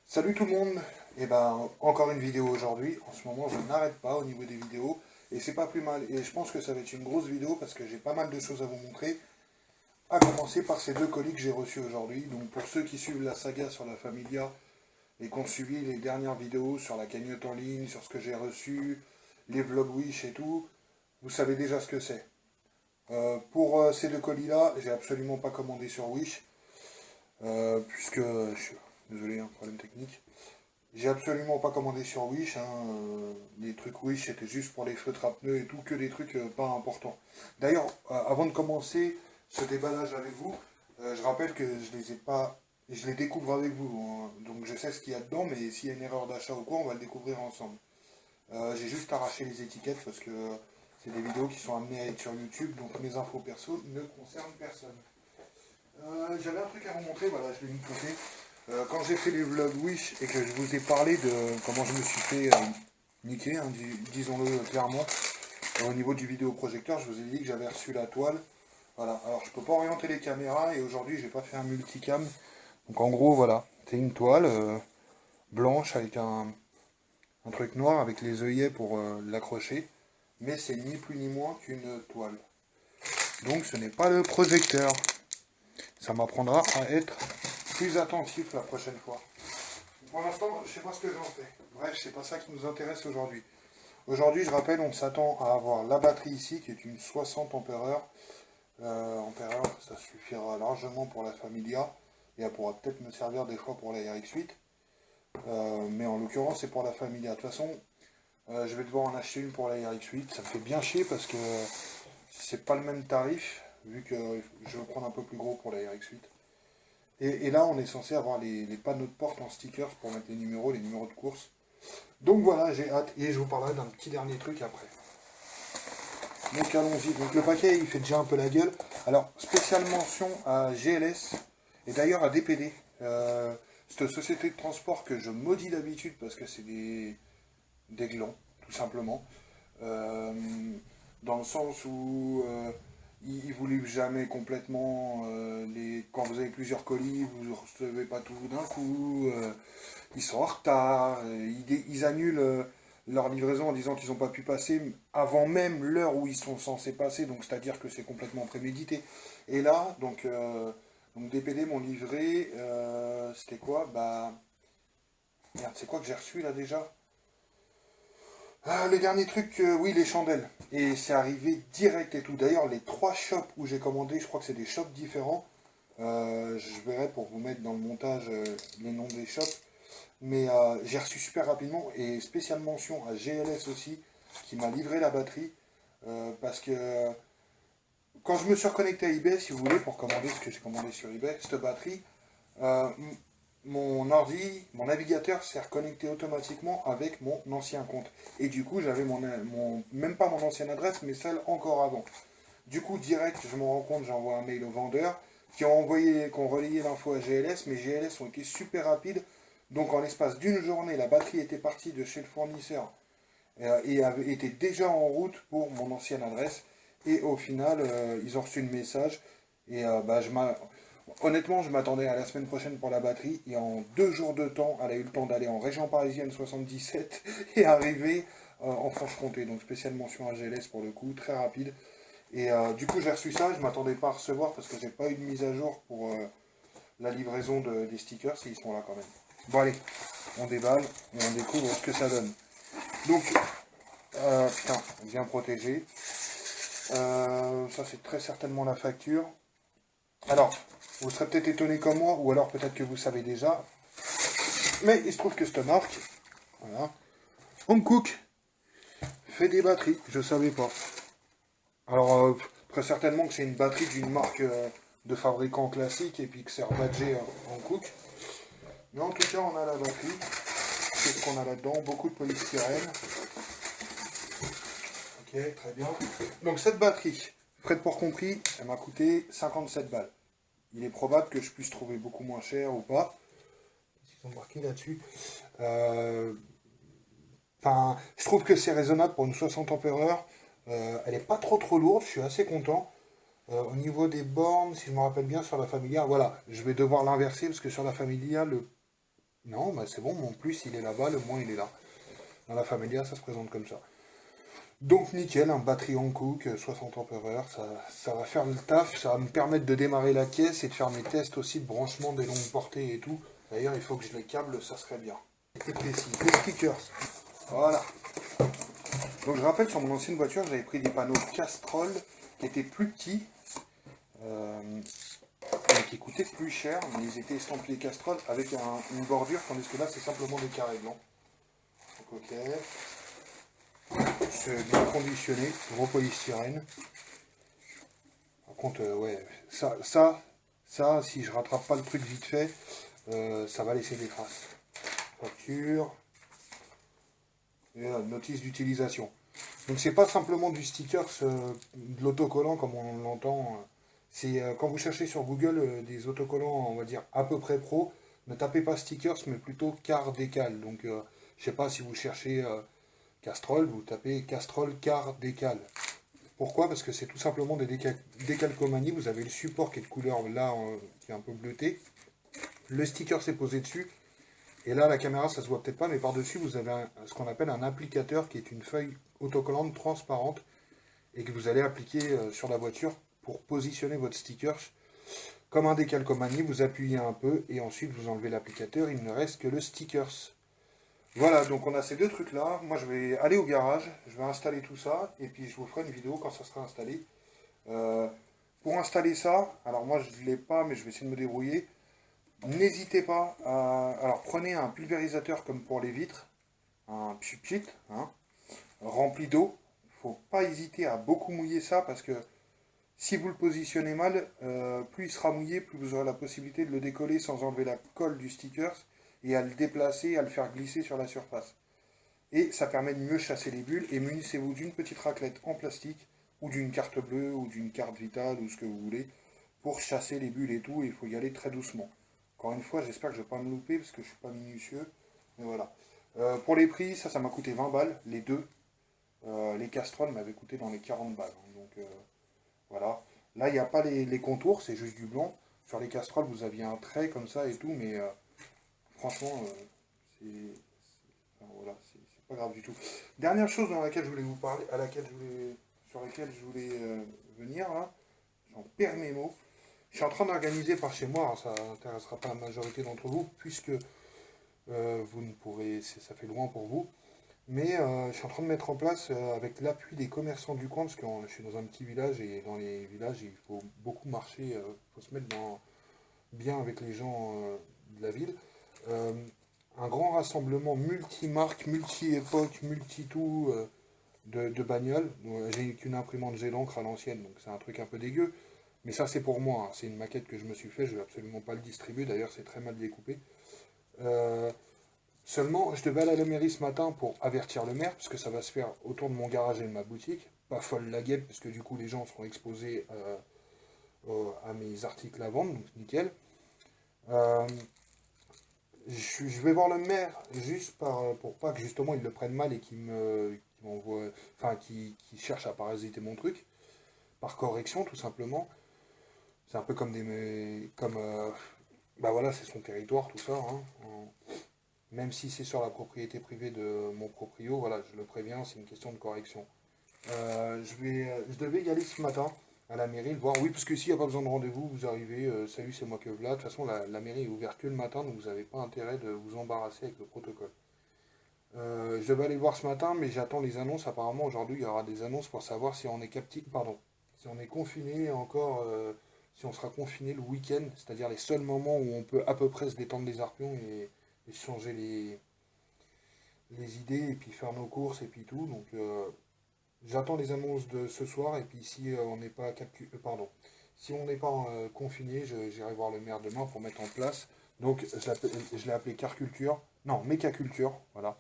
Salut tout le monde, et ben encore une vidéo aujourd'hui. En ce moment je n'arrête pas au niveau des vidéos et c'est pas plus mal. Et je pense que ça va être une grosse vidéo parce que j'ai pas mal de choses à vous montrer. À commencer par ces deux colis que j'ai reçus aujourd'hui. Donc pour ceux qui suivent la saga sur la Familia et qui ont suivi les dernières vidéos sur la cagnotte en ligne, sur ce que j'ai reçu, les vlogs Wish et tout, vous savez déjà ce que c'est. Pour ces deux colis là, j'ai absolument pas commandé sur Wish, puisque je suis désolé, un problème technique. J'ai absolument pas commandé sur Wish, hein. Les trucs Wish c'était juste pour les feutres à pneus et tout, que des trucs pas importants. D'ailleurs, avant de commencer ce déballage avec vous, je rappelle que je les ai pas, je les découvre avec vous, hein. Donc je sais ce qu'il y a dedans, mais s'il y a une erreur d'achat ou quoi, on va le découvrir ensemble. J'ai juste arraché les étiquettes parce que c'est des vidéos qui sont amenées à être sur YouTube, donc mes infos perso ne concernent personne. J'avais un truc à vous montrer, voilà, je l'ai mis de côté. Quand j'ai fait les vlogs Wish et que je vous ai parlé de comment je me suis fait niquer, hein, disons-le clairement, au niveau du vidéoprojecteur, je vous ai dit que j'avais reçu la toile. Voilà, alors je peux pas orienter les caméras et aujourd'hui j'ai pas fait un multicam. Donc en gros, voilà, c'est une toile blanche avec un truc noir avec les œillets pour l'accrocher. Mais c'est ni plus ni moins qu'une toile. Donc ce n'est pas le projecteur. Ça m'apprendra à être plus attentif la prochaine fois. Pour l'instant, je ne sais pas ce que j'en fais. Bref, c'est pas ça qui nous intéresse aujourd'hui. Aujourd'hui, je rappelle, on s'attend à avoir la batterie ici, qui est une 60 ampères-heure. Ça suffira largement pour la Familia, et elle pourra peut-être me servir des fois pour la RX8. Mais en l'occurrence, c'est pour la Familia. De toute façon, je vais devoir en acheter une pour la RX8. Ça me fait bien chier parce que c'est pas le même tarif, vu que je vais prendre un peu plus gros pour la RX8. Et là, on est censé avoir les panneaux de porte en stickers pour mettre les numéros de course. Donc voilà, j'ai hâte. Et je vous parlerai d'un petit dernier truc après. Donc allons-y. Donc le paquet, il fait déjà un peu la gueule. Alors, spéciale mention à GLS et d'ailleurs à DPD. Cette société de transport que je maudis d'habitude parce que c'est des glands, tout simplement. Euh, Dans le sens où ils vous livrent jamais complètement quand vous avez plusieurs colis, vous ne recevez pas tout d'un coup, ils sont en retard, ils annulent leur livraison en disant qu'ils n'ont pas pu passer avant même l'heure où ils sont censés passer, donc c'est-à-dire que c'est complètement prémédité. Et là, donc DPD m'ont livré, c'était quoi? Bah, merde, c'est quoi que j'ai reçu là déjà? Ah, le dernier truc, oui, les chandelles. Et c'est arrivé direct et tout. D'ailleurs, les trois shops où j'ai commandé, je crois que c'est des shops différents. Je verrai pour vous mettre dans le montage les noms des shops. Mais j'ai reçu super rapidement et spéciale mention à GLS aussi, qui m'a livré la batterie. Parce que quand je me suis reconnecté à eBay, si vous voulez, pour commander ce que j'ai commandé sur eBay, cette batterie, euh, mon ordi, mon navigateur s'est reconnecté automatiquement avec mon ancien compte. Et du coup, j'avais même pas mon ancienne adresse, mais celle encore avant. Du coup, direct, je me rends compte, j'envoie un mail au vendeur qui ont relayé l'info à GLS, mais GLS ont été super rapides. Donc, en l'espace d'une journée, la batterie était partie de chez le fournisseur et était déjà en route pour mon ancienne adresse. Et au final, ils ont reçu le message. Et honnêtement, je m'attendais à la semaine prochaine pour la batterie. Et en 2 jours de temps, elle a eu le temps d'aller en région parisienne 77 et arriver en Franche-Comté. Donc spéciale mention à GLS pour le coup, très rapide. Et du coup, j'ai reçu ça. Je ne m'attendais pas à recevoir parce que j'ai pas eu de mise à jour pour la livraison des stickers. Ils sont là quand même. Bon allez, on déballe et on découvre ce que ça donne. Donc, putain, bien protégé. Ça, c'est très certainement la facture. Alors, vous serez peut-être étonné comme moi, ou alors peut-être que vous savez déjà. Mais il se trouve que cette marque, voilà, Hankook, fait des batteries. Je savais pas. Alors, très certainement que c'est une batterie d'une marque de fabricant classique et puis que c'est rebadgé Hankook. Mais en tout cas, on a la batterie. Qu'est-ce qu'on a là-dedans? Beaucoup de polystyrène. Ok, très bien. Donc cette batterie, frais de port compris, elle m'a coûté 57 balles. Il est probable que je puisse trouver beaucoup moins cher ou pas. Ils ont marqué là-dessus. Enfin, je trouve que c'est raisonnable pour une 60 ampères-heure. Elle n'est pas trop lourde, je suis assez content. Au niveau des bornes, si je me rappelle bien sur la Familia, voilà, je vais devoir l'inverser parce que sur la Familia, Non, bah c'est bon, mon plus il est là-bas, le moins il est là. Dans la Familia, ça se présente comme ça. Donc nickel, un batterie Hankook, 60 ampères, ça va faire le taf, ça va me permettre de démarrer la caisse et de faire mes tests aussi de branchement des longues portées et tout. D'ailleurs, il faut que je les câble, ça serait bien. Et précis, les stickers. Voilà. Donc je rappelle, sur mon ancienne voiture, j'avais pris des panneaux Castrol qui étaient plus petits, et qui coûtaient plus cher, mais ils étaient estampillés Castrol avec une bordure, tandis que là, c'est simplement des carrés blancs. Donc ok. C'est bien conditionné, gros polystyrène. Par contre, ouais, ça, si je rattrape pas le truc vite fait, ça va laisser des traces. Facture. Et là, notice d'utilisation. Donc c'est pas simplement du stickers, de l'autocollant comme on l'entend. C'est quand vous cherchez sur Google des autocollants, on va dire à peu près pro, ne tapez pas stickers, mais plutôt car décal. Donc je sais pas si vous cherchez Castrol, vous tapez Castrol car décal. Pourquoi? Parce que c'est tout simplement des décalcomanies. Vous avez le support qui est de couleur là, qui est un peu bleuté. Le sticker s'est posé dessus. Et là, la caméra, ça se voit peut-être pas, mais par-dessus, vous avez ce qu'on appelle un applicateur qui est une feuille autocollante transparente et que vous allez appliquer sur la voiture pour positionner votre sticker. Comme un décalcomanie, vous appuyez un peu et ensuite vous enlevez l'applicateur. Il ne reste que le stickers. Voilà, donc on a ces deux trucs-là. Moi, je vais aller au garage, je vais installer tout ça et puis je vous ferai une vidéo quand ça sera installé. Euh, pour installer ça, alors moi je ne l'ai pas, mais je vais essayer de me débrouiller. N'hésitez pas à... Alors prenez un pulvérisateur comme pour les vitres, un pchit, hein, rempli d'eau. Il ne faut pas hésiter à beaucoup mouiller ça parce que si vous le positionnez mal, plus il sera mouillé, plus vous aurez la possibilité de le décoller sans enlever la colle du sticker et à le déplacer, à le faire glisser sur la surface. Et ça permet de mieux chasser les bulles et munissez-vous d'une petite raclette en plastique ou d'une carte bleue ou d'une carte vitale ou ce que vous voulez pour chasser les bulles et tout. Et il faut y aller très doucement. Encore une fois, j'espère que je ne vais pas me louper parce que je ne suis pas minutieux. Mais voilà. Pour les prix, ça m'a coûté 20 balles, les deux. Les Castrol m'avaient coûté dans les 40 balles. Donc voilà. Là, il n'y a pas les contours, c'est juste du blanc. Sur les Castrol, vous aviez un trait comme ça et tout, mais franchement, c'est enfin, voilà, c'est pas grave du tout. Dernière chose dans laquelle je voulais vous parler, sur laquelle je voulais venir, là, j'en perds mes mots. Je suis en train d'organiser par chez moi, alors ça n'intéressera pas la majorité d'entre vous, puisque vous ne pourrez, ça fait loin pour vous. Mais je suis en train de mettre en place, avec l'appui des commerçants du coin, parce que je suis dans un petit village, et dans les villages, il faut beaucoup marcher, il faut se mettre bien avec les gens de la ville. Euh, un grand rassemblement multi-marques, multi-époques, multi-tout de bagnoles. J'ai qu'une imprimante jet d'encre à l'ancienne, donc c'est un truc un peu dégueu. Mais ça, c'est pour moi, hein. C'est une maquette que je me suis fait, je vais absolument pas le distribuer, d'ailleurs, c'est très mal découpé. Euh, Seulement, je devais aller à la mairie ce matin pour avertir le maire, parce que ça va se faire autour de mon garage et de ma boutique. Pas folle la guêpe, parce que du coup, les gens seront exposés à mes articles à vendre, donc nickel. Euh, je vais voir le maire juste pour pas que justement il le prenne mal et qu'il m'envoie, enfin qu'il cherche à parasiter mon truc, par correction tout simplement. C'est un peu comme bah voilà, c'est son territoire, tout ça, hein. Même si c'est sur la propriété privée de mon proprio, voilà, je le préviens, c'est une question de correction. Je devais y aller ce matin à la mairie, le voir. Oui, parce que s'il n'y a pas besoin de rendez-vous, vous arrivez, salut, c'est moi que Vlad. De toute façon, la mairie est ouverte que le matin, donc vous n'avez pas intérêt de vous embarrasser avec le protocole. Je devais aller le voir ce matin, mais j'attends les annonces. Apparemment, aujourd'hui, il y aura des annonces pour savoir si on est pardon, si on est confiné encore, si on sera confiné le week-end, c'est-à-dire les seuls moments où on peut à peu près se détendre les arpions et changer les idées et puis faire nos courses et puis tout. Donc, j'attends les annonces de ce soir et puis si on n'est pas pardon, si on n'est pas confiné, j'irai voir le maire demain pour mettre en place. Donc je l'ai appelé Carculture, non Mécaculture, voilà.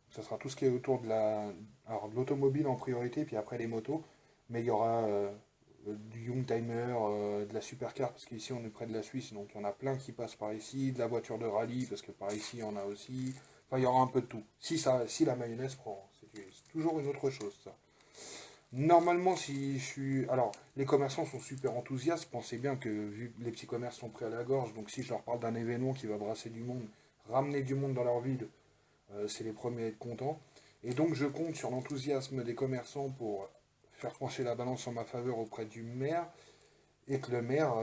Ça sera tout ce qui est autour de l'automobile en priorité, puis après les motos. Mais il y aura du Youngtimer, de la supercar, parce qu'ici on est près de la Suisse, donc il y en a plein qui passent par ici, de la voiture de rallye, parce que par ici il y en a aussi. Enfin, il y aura un peu de tout. Si la mayonnaise prend, c'est toujours une autre chose, ça. Normalement, si je suis... Alors, les commerçants sont super enthousiastes. Pensez bien que, vu que les petits commerces sont pris à la gorge, donc si je leur parle d'un événement qui va brasser du monde, ramener du monde dans leur ville, c'est les premiers à être contents. Et donc je compte sur l'enthousiasme des commerçants pour faire pencher la balance en ma faveur auprès du maire, et que le maire,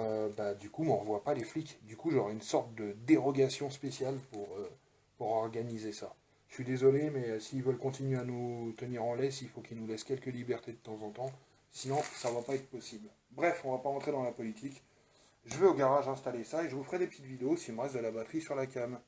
du coup, m'envoie pas les flics. Du coup, j'aurai une sorte de dérogation spéciale pour organiser ça. Je suis désolé, mais s'ils veulent continuer à nous tenir en laisse, il faut qu'ils nous laissent quelques libertés de temps en temps. Sinon, ça va pas être possible. Bref, on va pas rentrer dans la politique. Je vais au garage installer ça et je vous ferai des petites vidéos s'il me reste de la batterie sur la cam.